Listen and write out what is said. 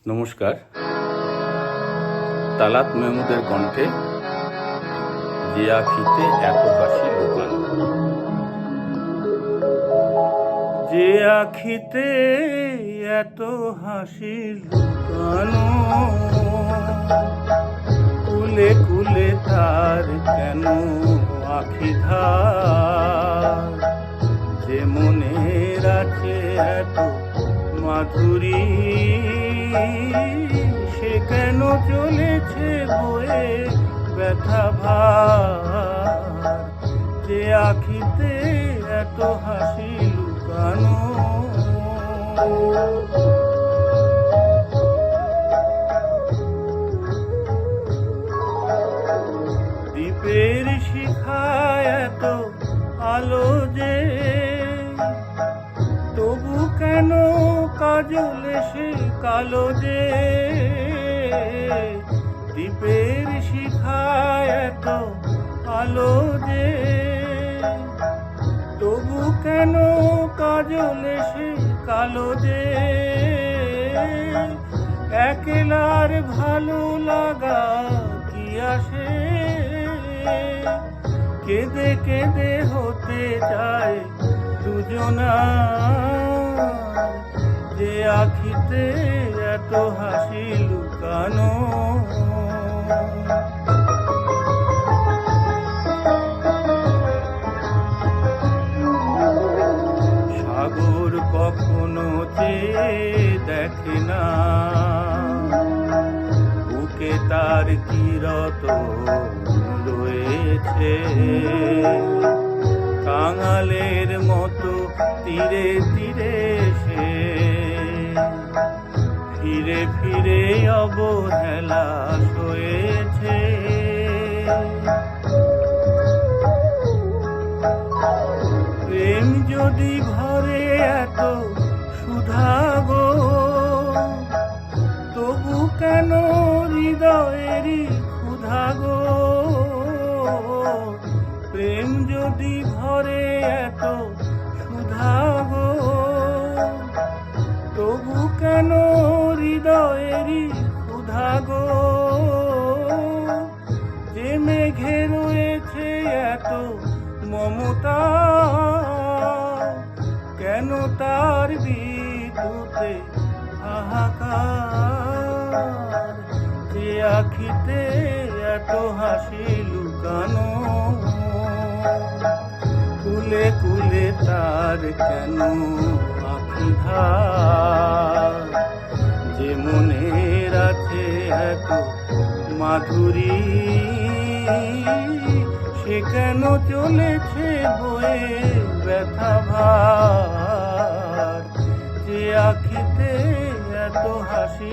নমস্কার। তালাত মেহমুদের কণ্ঠে যে আখিতে এত হাসি লুকানো, যে আখিতে এত হাসি লুকানো, কুলে কুলে তার কেন আখি ধার, যে মনের আছে এত মাধুরী, সে কেন চলেছে বয়ে ব্যথা ভার, যে আখিতে এত হাসি লুকানো। দ্বীপের শিখায় এত আলো যে, তবু কেন কাজল সে কালো যে, দ্বীপের শিখায় এত আলো যে, তবু কেন কাজল সে কালো যে, একলার ভালো লাগা কি আসে, কেঁদে কেঁদে হতে যায় দুজনা, যে আখিতে এত হাসি লুকানো। সাগর কখনো চেয়ে দেখে না, বুকে তার কিরত রয়েছে, কাঙালের মতো তীরে তীরে সে ফিরে ফিরে অবহেলা হয়েছে। প্রেম যদি ভরে এত সুধা গো, তবু কেন হৃদয়েরই ক্ষুধা গো, প্রেম যদি ভরে এত সুধা গো, তবু কেন হৃদয়েরই ক্ষুধা গো, যে মেঘে রয়েছে এত মমতা, কেন তার বিদ্যুতে হাহাকার, যে আখিতে এত হাসি লুকানো, কুলে কুলে তার কেন আখি ধার, যে মনের আছে এত মাধুরী, সে কেন চলেছে বয়ে ব্যথা ভার, যে আখিতে এত হাসি